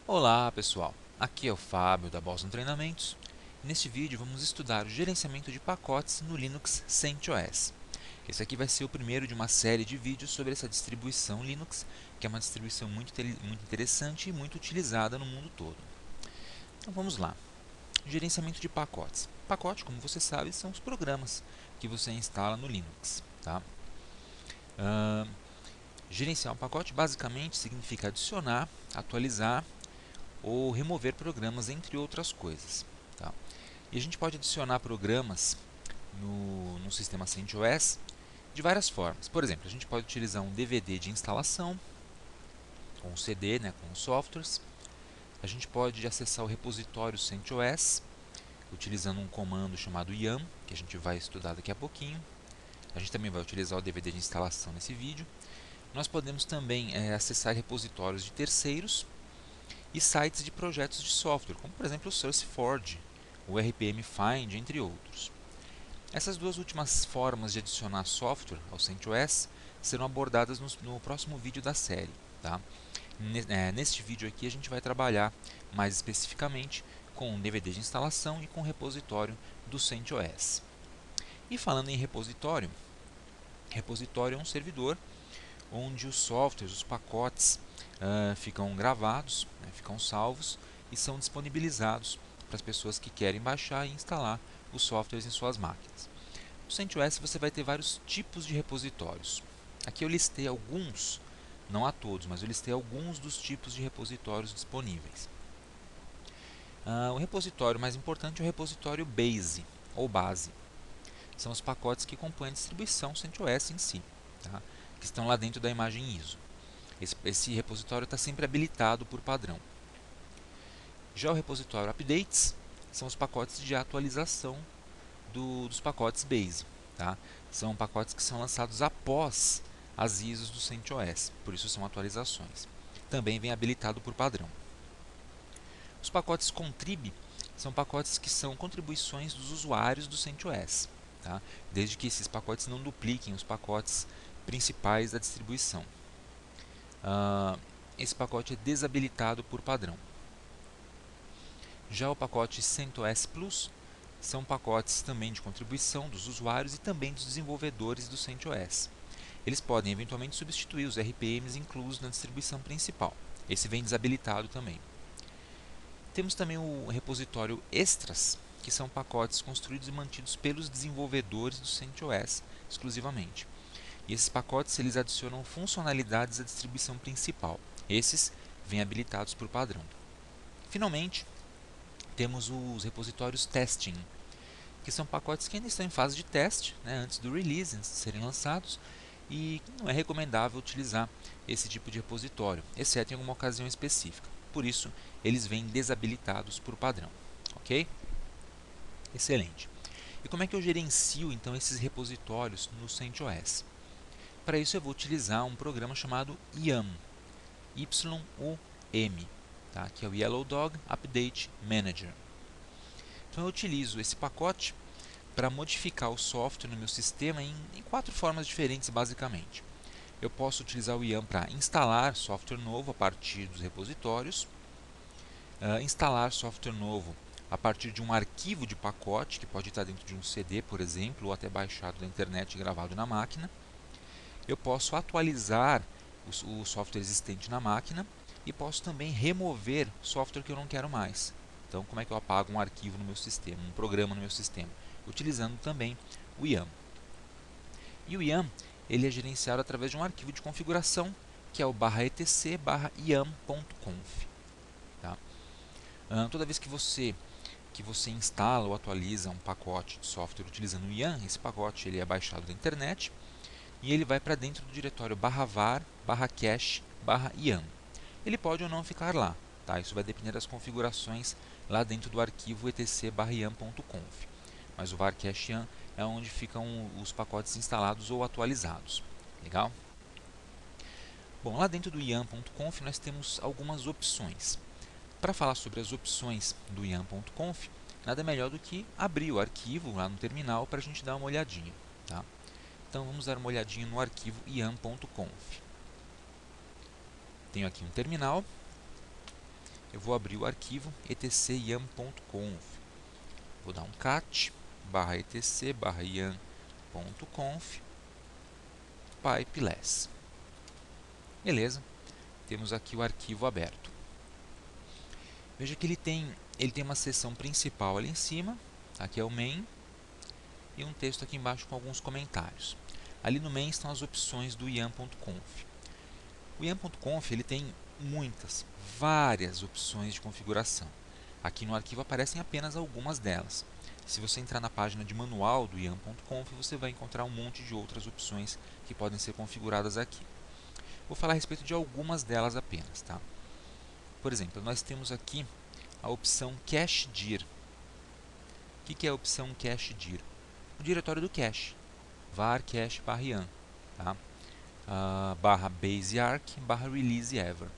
Olá pessoal, aqui é o Fábio da Boston Treinamentos. Neste vídeo vamos estudar o gerenciamento de pacotes no Linux CentOS. Esse aqui vai ser o primeiro de uma série de vídeos sobre essa distribuição Linux, que é uma distribuição muito interessante e muito utilizada no mundo todo. Então vamos lá. Gerenciamento de pacotes. Pacote, como você sabe, são os programas que você instala no Linux. Tá? Gerenciar um pacote basicamente significa adicionar, atualizar ou remover programas, entre outras coisas. Tá? E a gente pode adicionar programas no sistema CentOS de várias formas. Por exemplo, a gente pode utilizar um DVD de instalação, ou um CD, com os softwares. A gente pode acessar o repositório CentOS utilizando um comando chamado yum, que a gente vai estudar daqui a pouquinho. A gente também vai utilizar o DVD de instalação nesse vídeo. Nós podemos também acessar repositórios de terceiros e sites de projetos de software, como por exemplo o SourceForge, o RPM Find, entre outros. Essas duas últimas formas de adicionar software ao CentOS serão abordadas no próximo vídeo da série. Tá? Neste vídeo aqui a gente vai trabalhar mais especificamente com o DVD de instalação e com o repositório do CentOS. E falando em repositório, repositório é um servidor onde os softwares, os pacotes ficam gravados, ficam salvos e são disponibilizados para as pessoas que querem baixar e instalar os softwares em suas máquinas. No CentOS você vai ter vários tipos de repositórios. Aqui eu listei alguns, não a todos, mas eu listei alguns dos tipos de repositórios disponíveis. O repositório mais importante é o repositório Base, ou base. São os pacotes que compõem a distribuição CentOS em si, tá? Que estão lá dentro da imagem ISO. Esse repositório está sempre habilitado por padrão. Já o repositório Updates são os pacotes de atualização dos pacotes Base. Tá? São pacotes que são lançados após as ISOs do CentOS, por isso são atualizações. Também vem habilitado por padrão. Os pacotes Contrib são pacotes que são contribuições dos usuários do CentOS, tá? Desde que esses pacotes não dupliquem os pacotes principais da distribuição. Esse pacote é desabilitado por padrão. Já o pacote CentOS Plus são pacotes também de contribuição dos usuários e também dos desenvolvedores do CentOS. Eles podem eventualmente substituir os RPMs inclusos na distribuição principal. Esse vem desabilitado também. Temos também o repositório Extras, que são pacotes construídos e mantidos pelos desenvolvedores do CentOS exclusivamente. E esses pacotes eles adicionam funcionalidades à distribuição principal. Esses vêm habilitados por padrão. Finalmente, temos os repositórios Testing, que são pacotes que ainda estão em fase de teste, antes do release, antes de serem lançados, e não é recomendável utilizar esse tipo de repositório, exceto em alguma ocasião específica. Por isso, eles vêm desabilitados por padrão. Ok? Excelente. E como é que eu gerencio então esses repositórios no CentOS? Para isso eu vou utilizar um programa chamado YUM, Y-U-M, tá? Que é o Yellow Dog Update Manager. Então eu utilizo esse pacote para modificar o software no meu sistema em 4 formas diferentes, basicamente. Eu posso utilizar o YUM para instalar software novo a partir dos repositórios, instalar software novo a partir de um arquivo de pacote, que pode estar dentro de um CD, por exemplo, ou até baixado da internet e gravado na máquina. Eu posso atualizar o software existente na máquina e posso também remover software que eu não quero mais. Então, como é que eu apago um arquivo no meu sistema, um programa no meu sistema? Utilizando também o YUM. E o YUM ele é gerenciado através de um arquivo de configuração, que é o /etc/yum.conf. Tá? Toda vez que você instala ou atualiza um pacote de software utilizando o YUM, esse pacote ele é baixado da internet e ele vai para dentro do diretório /var/cache/yum. Ele pode ou não ficar lá, tá? Isso vai depender das configurações lá dentro do arquivo etc/yum.conf. Mas o var cache yum é onde ficam os pacotes instalados ou atualizados. Legal? Bom, lá dentro do yum.conf nós temos algumas opções. Para falar sobre as opções do yum.conf, nada melhor do que abrir o arquivo lá no terminal para a gente dar uma olhadinha. Tá? Então vamos dar uma olhadinha no arquivo yum.conf. Tenho aqui um terminal eu vou abrir o arquivo etc.iam.conf. Vou dar um cat /etc/iam.conf pipeless. Beleza, temos aqui o arquivo aberto. Veja que ele tem uma seção principal ali em cima, aqui é o main, e um texto aqui embaixo com alguns comentários. Ali no main estão as opções do iam.conf. O iam.conf ele tem várias opções de configuração. Aqui no arquivo aparecem apenas algumas delas. Se você entrar na página de manual do iam.conf, você vai encontrar um monte de outras opções que podem ser configuradas aqui. Vou falar a respeito de algumas delas apenas. Tá? Por exemplo, nós temos aqui a opção cache_dir. O que é a opção cache_dir? O diretório do cache, var cache /iam, tá? Barra basearch barra releaseever.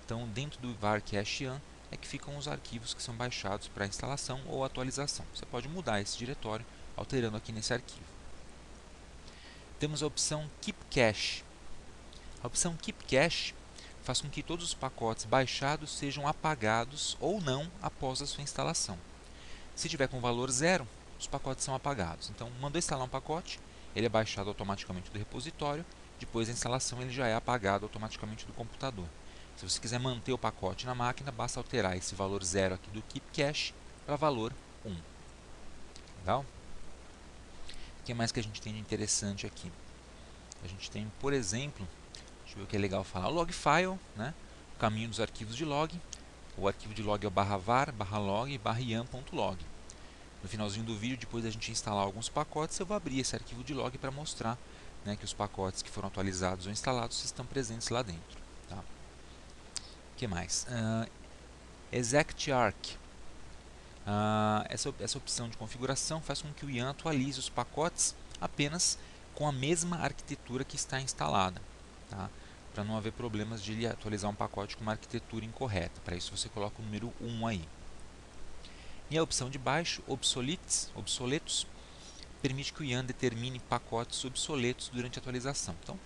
Então, dentro do var cache iam é que ficam os arquivos que são baixados para instalação ou atualização. Você pode mudar esse diretório alterando aqui nesse arquivo. Temos a opção keep cache. A opção keep cache faz com que todos os pacotes baixados sejam apagados ou não após a sua instalação. Se tiver com valor 0, os pacotes são apagados. Então, mandou instalar um pacote, ele é baixado automaticamente do repositório, depois da instalação ele já é apagado automaticamente do computador. Se você quiser manter o pacote na máquina, basta alterar esse valor 0 aqui do keep cache para valor 1. Legal? O que mais que a gente tem de interessante aqui? A gente tem, por exemplo, deixa eu ver o que é legal falar, o log file, né? O caminho dos arquivos de log. O arquivo de log é o /var /log /iam.log. No finalzinho do vídeo, depois da gente instalar alguns pacotes, eu vou abrir esse arquivo de log para mostrar, né, que os pacotes que foram atualizados ou instalados estão presentes lá dentro. Tá? O que mais? Exectarch. Essa opção de configuração faz com que o iam atualize os pacotes apenas com a mesma arquitetura que está instalada. Tá? Para não haver problemas de ele atualizar um pacote com uma arquitetura incorreta. Para isso você coloca o número 1 aí. E a opção de baixo, obsoletos, permite que o iam determine pacotes obsoletos durante a atualização. Então,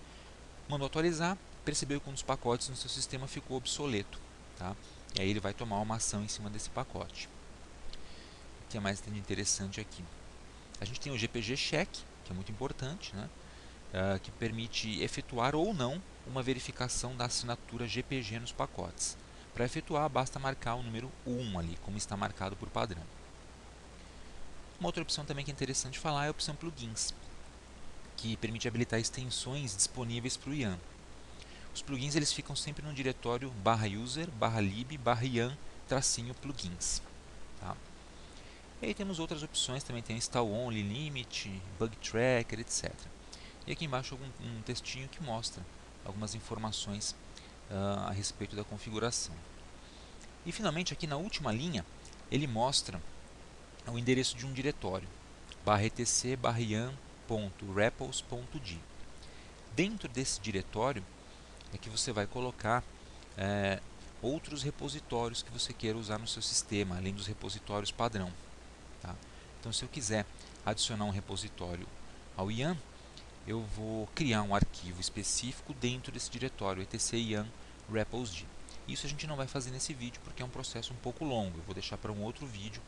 mandou atualizar, percebeu que um dos pacotes no seu sistema ficou obsoleto. Tá? E aí ele vai tomar uma ação em cima desse pacote. O que mais tem de interessante aqui? A gente tem o GPG check, que é muito importante, né? Que permite efetuar ou não uma verificação da assinatura GPG nos pacotes. Para efetuar, basta marcar o número 1 ali, como está marcado por padrão. Uma outra opção também que é interessante falar é a opção plugins, que permite habilitar extensões disponíveis para o iam. Os plugins eles ficam sempre no diretório /user /lib /iam-plugins. Tá? E aí temos outras opções, também tem install only, limit, bug tracker, etc. E aqui embaixo um textinho que mostra algumas informações a respeito da configuração. E finalmente aqui na última linha ele mostra o endereço de um diretório /etc/iam.repos.d. Dentro desse diretório é que você vai colocar outros repositórios que você queira usar no seu sistema, além dos repositórios padrão. Tá? Então, se eu quiser adicionar um repositório ao iam, eu vou criar um arquivo específico dentro desse diretório etc/iam repos_d. Isso a gente não vai fazer nesse vídeo porque é um processo um pouco longo. Eu vou deixar para um outro vídeo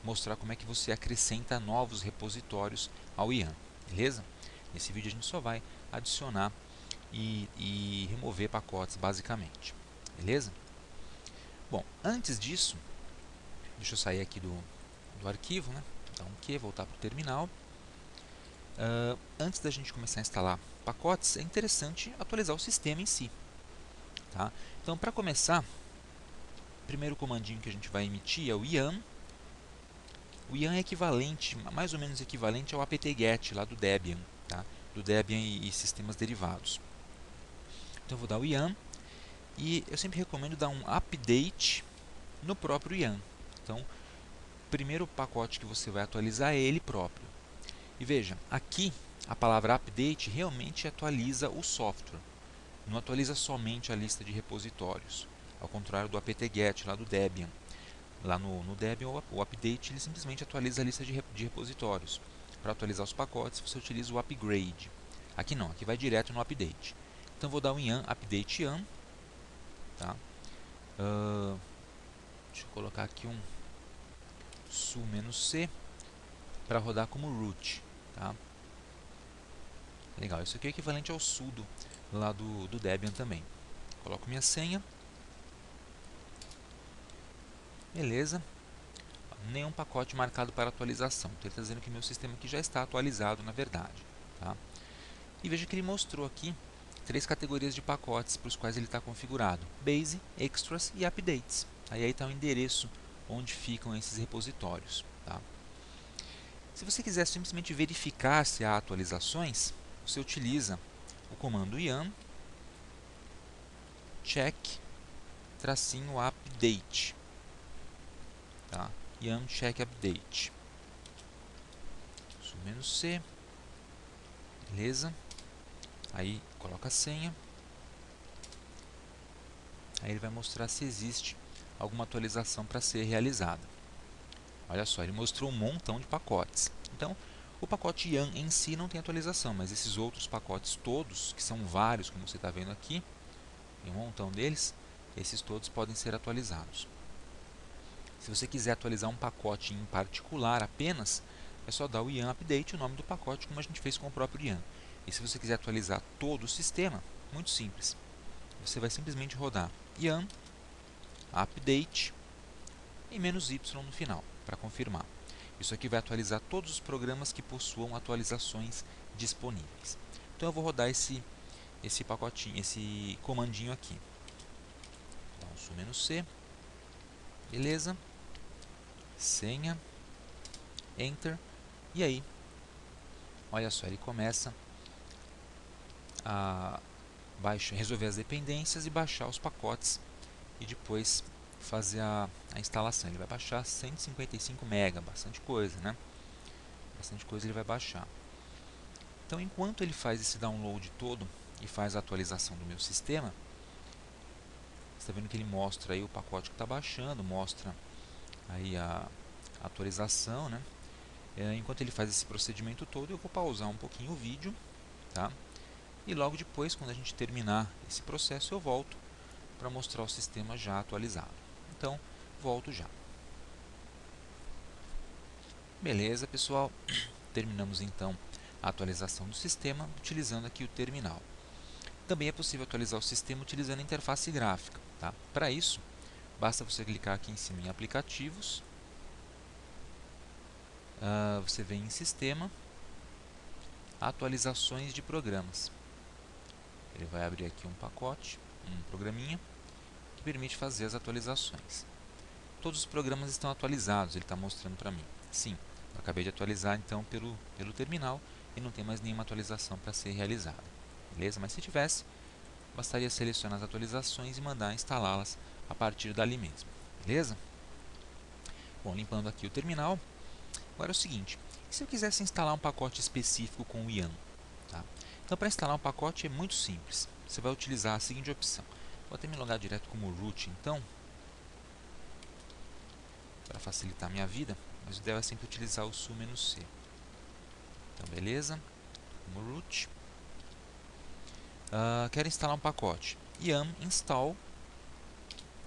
mostrar como é que você acrescenta novos repositórios ao iam. Beleza? Nesse vídeo a gente só vai adicionar e remover pacotes basicamente. Beleza? Bom, antes disso, deixa eu sair aqui do arquivo, né? Dar um Q, voltar para o terminal. Antes da gente começar a instalar pacotes, é interessante atualizar o sistema em si. Tá? Então, para começar, o primeiro comandinho que a gente vai emitir é o iam. O iam é equivalente, mais ou menos equivalente ao apt-get lá do Debian, tá? Do Debian e sistemas derivados. Então, eu vou dar o iam e eu sempre recomendo dar um update no próprio iam. Então, o primeiro pacote que você vai atualizar é ele próprio. E veja, aqui a palavra update realmente atualiza o software, não atualiza somente a lista de repositórios, ao contrário do apt-get lá do Debian. Lá no Debian, o update ele simplesmente atualiza a lista de repositórios. Para atualizar os pacotes, você utiliza o upgrade. Aqui não, aqui vai direto no update. Então, vou dar um iam update iam. Tá? Deixa eu colocar aqui um su-c para rodar como root, tá? Legal, isso aqui é equivalente ao sudo lá do Debian também. Coloco minha senha. Beleza. Nenhum pacote marcado para atualização. Então ele está dizendo que meu sistema aqui já está atualizado, na verdade. Tá? E veja que ele mostrou aqui 3 categorias de pacotes para os quais ele está configurado: Base, Extras e Updates. Aí está o endereço onde ficam esses repositórios. Tá? Se você quiser simplesmente verificar se há atualizações, você utiliza o comando yum check -update. Tá? Yum check update. Su-c. Beleza. Aí coloca a senha. Aí ele vai mostrar se existe alguma atualização para ser realizada. Olha só, ele mostrou um montão de pacotes. Então, o pacote yum em si não tem atualização, mas esses outros pacotes todos, que são vários, como você está vendo aqui, tem um montão deles, esses todos podem ser atualizados. Se você quiser atualizar um pacote em particular apenas, é só dar o yum update, o nome do pacote, como a gente fez com o próprio yum. E se você quiser atualizar todo o sistema, muito simples. Você vai simplesmente rodar yum update e -y no final, para confirmar. Isso aqui vai atualizar todos os programas que possuam atualizações disponíveis. Então eu vou rodar esse pacotinho, esse comandinho aqui. Então, su-c, beleza, senha, enter, e aí, olha só, ele começa a resolver as dependências e baixar os pacotes e depois fazer a instalação. Ele vai baixar 155 MB, bastante coisa, né? Bastante coisa ele vai baixar. Então, enquanto ele faz esse download todo e faz a atualização do meu sistema, você está vendo que ele mostra aí o pacote que está baixando, mostra aí a atualização, né? Enquanto ele faz esse procedimento todo, eu vou pausar um pouquinho o vídeo, tá? E logo depois, quando a gente terminar esse processo, eu volto para mostrar o sistema já atualizado. Então, volto já. Beleza, pessoal. Terminamos então a atualização do sistema utilizando aqui o terminal. Também é possível atualizar o sistema utilizando a interface gráfica. Tá? Para isso, basta você clicar aqui em cima em aplicativos. Você vem em sistema, atualizações de programas. Ele vai abrir aqui um pacote, um programinha, que permite fazer as atualizações. Todos os programas estão atualizados, ele está mostrando para mim. Sim, eu acabei de atualizar então pelo terminal e não tem mais nenhuma atualização para ser realizada. Beleza? Mas se tivesse, bastaria selecionar as atualizações e mandar instalá-las a partir dali mesmo. Beleza? Bom, limpando aqui o terminal. Agora é o seguinte, e se eu quisesse instalar um pacote específico com o yum? Tá? Então, para instalar um pacote é muito simples. Você vai utilizar a seguinte opção. Vou até me logar direto como root, então, para facilitar a minha vida, mas o ideal é sempre utilizar o su-c. Então, beleza, como root. Quero instalar um pacote. Yum install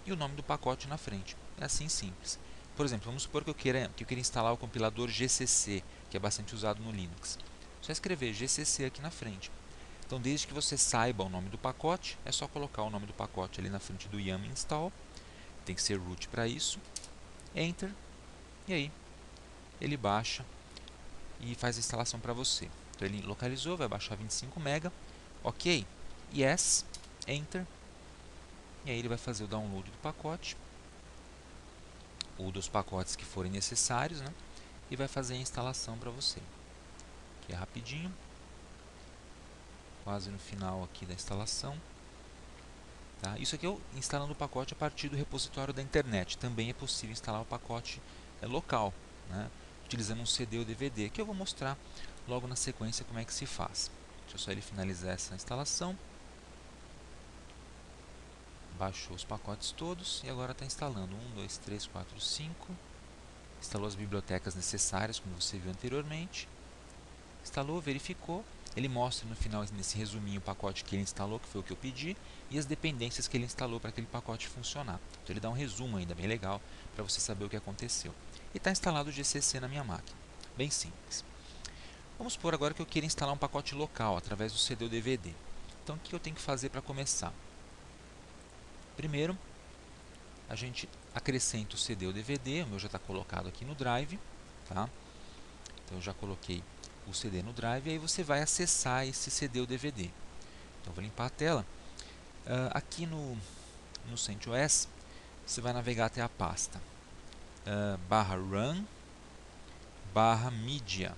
e o nome do pacote na frente. É assim simples. Por exemplo, vamos supor que eu queira instalar o compilador GCC, que é bastante usado no Linux. Só escrever GCC aqui na frente. Então, desde que você saiba o nome do pacote, é só colocar o nome do pacote ali na frente do yum install. Tem que ser root para isso. Enter. E aí, ele baixa e faz a instalação para você. Então, ele localizou, vai baixar 25 MB. Ok. Yes. Enter. E aí ele vai fazer o download do pacote, ou dos pacotes que forem necessários, né? E vai fazer a instalação para você. Aqui é rapidinho. Quase no final aqui da instalação. Tá? Isso aqui é instalando o pacote a partir do repositório da internet. Também é possível instalar o pacote local, né? Utilizando um CD ou DVD, que eu vou mostrar logo na sequência como é que se faz. Deixa eu só ele finalizar essa instalação. Baixou os pacotes todos e agora está instalando 1, 2, 3, 4, 5. Instalou as bibliotecas necessárias, como você viu anteriormente. Instalou, verificou. ele mostra no final, nesse resuminho, o pacote que ele instalou, que foi o que eu pedi, e as dependências que ele instalou para aquele pacote funcionar. Então ele dá um resumo ainda bem legal para você saber o que aconteceu. E está instalado o GCC na minha máquina. Bem simples. Vamos supor agora que eu queira instalar um pacote local através do CD ou DVD. Então o que eu tenho que fazer para começar? Primeiro, a gente acrescenta o CD ou DVD, o meu já está colocado aqui no Drive, tá? Então eu já coloquei o CD no Drive e aí você vai acessar esse CD ou DVD. Então eu vou limpar a tela. Aqui no CentOS, você vai navegar até a pasta /run /media.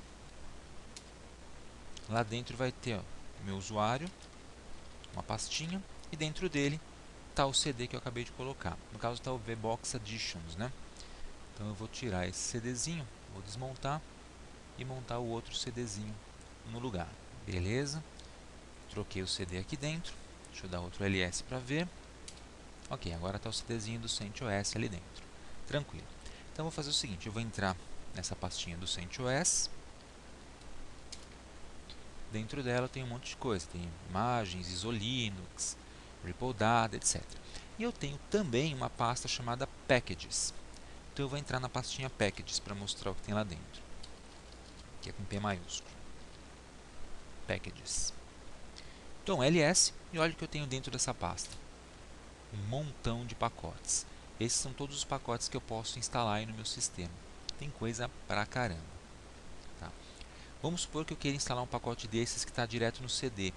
Lá dentro vai ter o meu usuário, uma pastinha, e dentro dele está o CD que eu acabei de colocar. No caso está o VBox Editions, né? Então eu vou tirar esse CDzinho, vou desmontar e montar o outro CDzinho no lugar. Beleza? Troquei o CD aqui dentro. Deixa eu dar outro LS para ver. Ok, agora está o CDzinho do CentOS ali dentro. Tranquilo. Então eu vou fazer o seguinte, eu vou entrar nessa pastinha do CentOS. Dentro dela tem um monte de coisa, tem imagens, ISO-Linux, RippleData, etc. E eu tenho também uma pasta chamada Packages. Então eu vou entrar na pastinha Packages para mostrar o que tem lá dentro, que é com P maiúsculo. Packages. Então LS, e olha o que eu tenho dentro dessa pasta. Um montão de pacotes. Esses são todos os pacotes que eu posso instalar aí no meu sistema. Tem coisa pra caramba. Tá? Vamos supor que eu queira instalar um pacote desses que está direto no CD,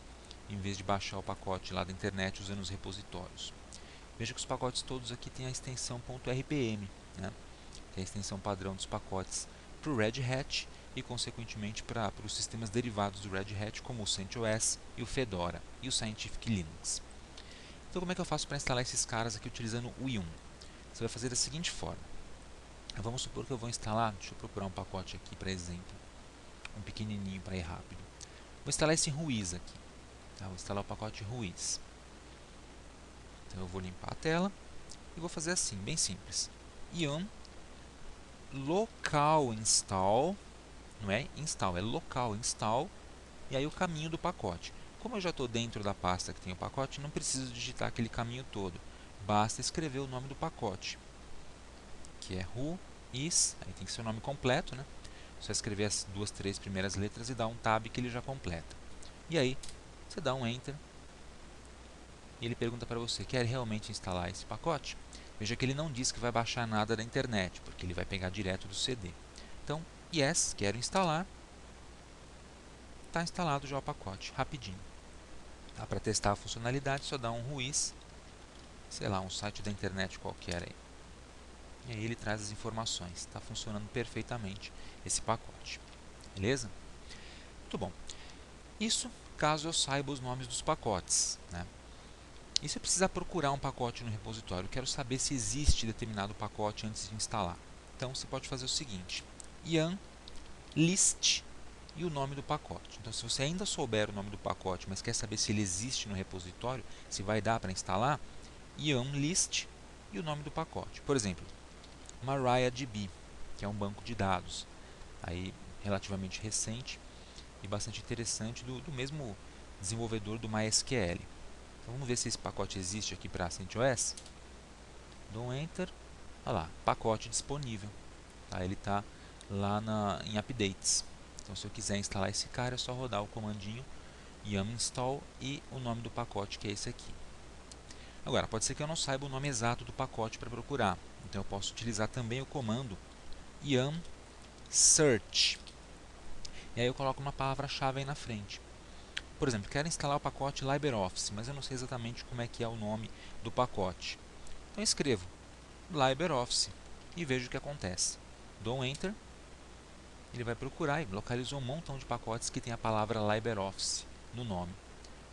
em vez de baixar o pacote lá da internet usando os repositórios. Veja que os pacotes todos aqui têm a extensão .rpm, né? Que é a extensão padrão dos pacotes para o Red Hat e, consequentemente, para os sistemas derivados do Red Hat, como o CentOS e o Fedora e o Scientific Linux. Então, como é que eu faço para instalar esses caras aqui utilizando o yum? Você vai fazer da seguinte forma. Vamos supor que eu vou instalar, deixa eu procurar um pacote aqui para exemplo, um pequenininho para ir rápido. Vou instalar esse Ruiz aqui. Tá? Vou instalar o pacote Ruiz. Então eu vou limpar a tela e vou fazer assim, bem simples. Yum local install, não é install, é local install, e aí o caminho do pacote. Como eu já estou dentro da pasta que tem o pacote, não preciso digitar aquele caminho todo. Basta escrever o nome do pacote, que é Ruiz, aí tem que ser o nome completo, né? Só escrever as 2, 3 primeiras letras e dar um tab que ele já completa. E aí, você dá um Enter e ele pergunta para você, quer realmente instalar esse pacote? Veja que ele não diz que vai baixar nada da internet, porque ele vai pegar direto do CD. Então, yes, quero instalar. Está instalado já o pacote, rapidinho. Tá? Para testar a funcionalidade, só dá um Ruiz, sei lá, um site da internet qualquer aí. E aí ele traz as informações. Está funcionando perfeitamente esse pacote. Beleza? Muito bom. Isso caso eu saiba os nomes dos pacotes, né? E se eu precisar procurar um pacote no repositório, eu quero saber se existe determinado pacote antes de instalar. Então você pode fazer o seguinte: yum list e o nome do pacote. Então, se você ainda souber o nome do pacote, mas quer saber se ele existe no repositório, se vai dar para instalar, yum list e o nome do pacote. Por exemplo, MariaDB, que é um banco de dados aí relativamente recente e bastante interessante do mesmo desenvolvedor do MySQL. Então, vamos ver se esse pacote existe aqui para CentOS. Dou um Enter. Olha lá, pacote disponível. Tá? Ele está lá em Updates. Então, se eu quiser instalar esse cara, é só rodar o comandinho yum install e o nome do pacote, que é esse aqui. Agora, pode ser que eu não saiba o nome exato do pacote para procurar. Então, eu posso utilizar também o comando yum search. E aí eu coloco uma palavra-chave aí na frente. Por exemplo, quero instalar o pacote LibreOffice, mas eu não sei exatamente como é que é o nome do pacote. Então, eu escrevo LibreOffice e vejo o que acontece. Dou um Enter. Ele vai procurar e localizou um montão de pacotes que tem a palavra LibreOffice no nome.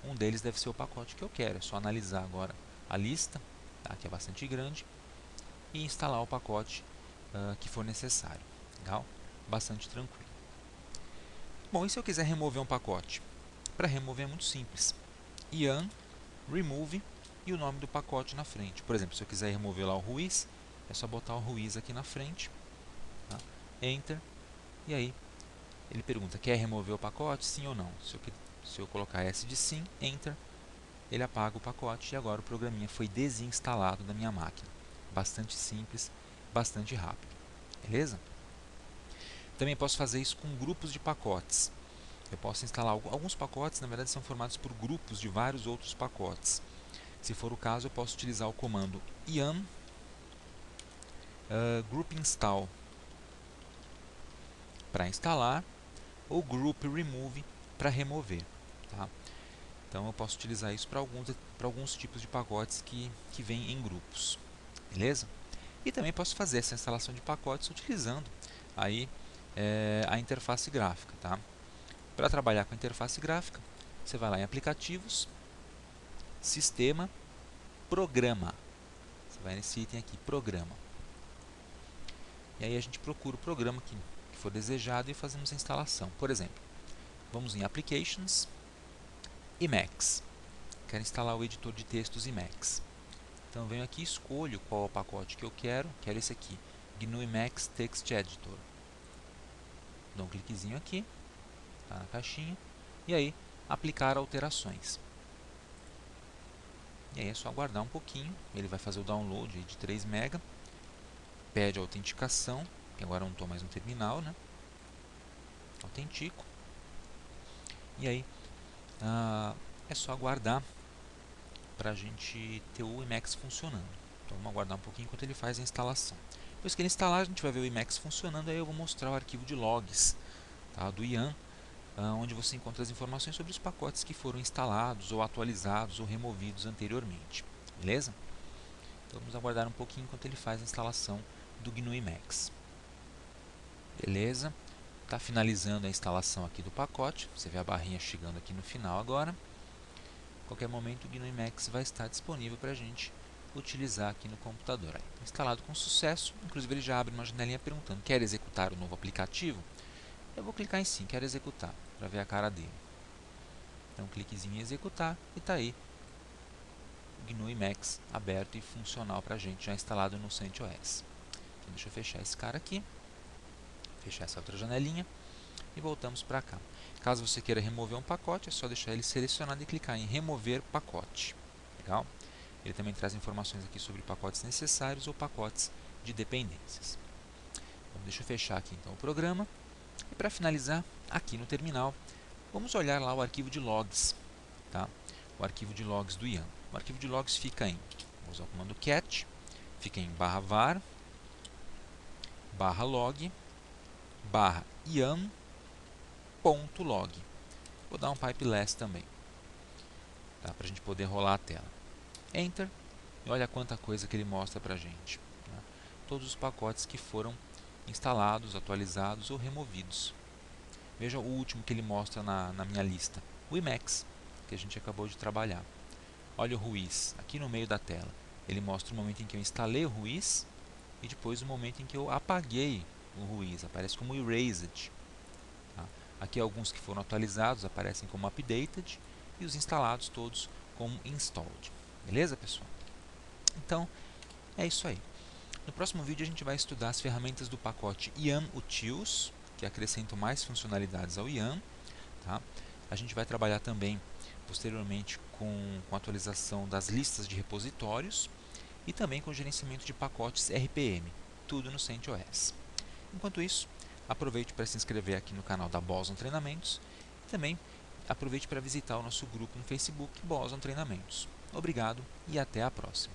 Um deles deve ser o pacote que eu quero. É só analisar agora a lista, tá, que é bastante grande, e instalar o pacote que for necessário. Legal? Bastante tranquilo. Bom, e se eu quiser remover um pacote? Para remover é muito simples. Yum remove e o nome do pacote na frente. Por exemplo, se eu quiser remover lá o Ruiz, é só botar o Ruiz aqui na frente, tá? Enter, e aí ele pergunta, quer remover o pacote? Sim ou não? Se Se eu colocar S de sim, Enter, ele apaga o pacote e agora o programinha foi desinstalado da minha máquina. Bastante simples, bastante rápido. Beleza? Também posso fazer isso com grupos de pacotes. Eu posso instalar alguns pacotes, na verdade são formados por grupos de vários outros pacotes. Se for o caso, eu posso utilizar o comando yum group install para instalar ou group remove para remover. Tá? Então eu posso utilizar isso para alguns tipos de pacotes que vêm em grupos. Beleza? E também posso fazer essa instalação de pacotes utilizando aí, a interface gráfica. Tá? Para trabalhar com a interface gráfica, você vai lá em aplicativos, sistema, programa. Você vai nesse item aqui, programa. E aí a gente procura o programa que for desejado e fazemos a instalação. Por exemplo, vamos em Applications, Emacs. Quero instalar o editor de textos Emacs. Então eu venho aqui e escolho qual é o pacote que eu quero. Quero esse aqui, GNU Emacs Text Editor. Dou um cliquezinho aqui, tá na caixinha, e aí aplicar alterações. E aí é só aguardar um pouquinho, ele vai fazer o download aí de 3 MB. Pede autenticação, que agora eu não estou mais no terminal, né? Autentico. E aí é só aguardar para a gente ter o Emacs funcionando. Então vamos aguardar um pouquinho enquanto ele faz a instalação. Depois que ele instalar, a gente vai ver o Emacs funcionando, aí eu vou mostrar o arquivo de logs, tá, do Ian, onde você encontra as informações sobre os pacotes que foram instalados, ou atualizados, ou removidos anteriormente. Beleza? Então vamos aguardar um pouquinho enquanto ele faz a instalação do GNU Emacs. Beleza? Está finalizando a instalação aqui do pacote. Você vê a barrinha chegando aqui no final agora. A qualquer momento o GNU Emacs vai estar disponível para a gente utilizar aqui no computador. Aí, instalado com sucesso, inclusive ele já abre uma janelinha perguntando: quer executar o novo aplicativo? Eu vou clicar em sim, quero executar, para ver a cara dele. Então, um cliquezinho em executar e está aí o GNU Emacs aberto e funcional para a gente, já instalado no CentOS. Então, deixa eu fechar esse cara aqui, fechar essa outra janelinha e voltamos para cá. Caso você queira remover um pacote, é só deixar ele selecionado e clicar em remover pacote. Legal? Ele também traz informações aqui sobre pacotes necessários ou pacotes de dependências. Então, deixa eu fechar aqui então o programa. E para finalizar, aqui no terminal, vamos olhar lá o arquivo de logs. Tá? O arquivo de logs do Ian. O arquivo de logs fica em, vou usar o comando cat, fica em /var, /log, /ian.log. Vou dar um pipe less também, tá? Para a gente poder rolar a tela. Enter, e olha quanta coisa que ele mostra para a gente. Tá? Todos os pacotes que foram instalados, atualizados ou removidos. Veja o último que ele mostra na minha lista, o Emacs, que a gente acabou de trabalhar. Olha o Ruiz, aqui no meio da tela. Ele mostra o momento em que eu instalei o Ruiz e depois o momento em que eu apaguei o Ruiz, aparece como Erased. Tá? Aqui alguns que foram atualizados aparecem como Updated e os instalados todos como Installed. Beleza, pessoal? Então, é isso aí. No próximo vídeo a gente vai estudar as ferramentas do pacote Ian Utils, que acrescentam mais funcionalidades ao Ian. Tá? A gente vai trabalhar também posteriormente com a atualização das listas de repositórios e também com o gerenciamento de pacotes RPM, tudo no CentOS. Enquanto isso, aproveite para se inscrever aqui no canal da Boson Treinamentos e também aproveite para visitar o nosso grupo no Facebook Boson Treinamentos. Obrigado e até a próxima.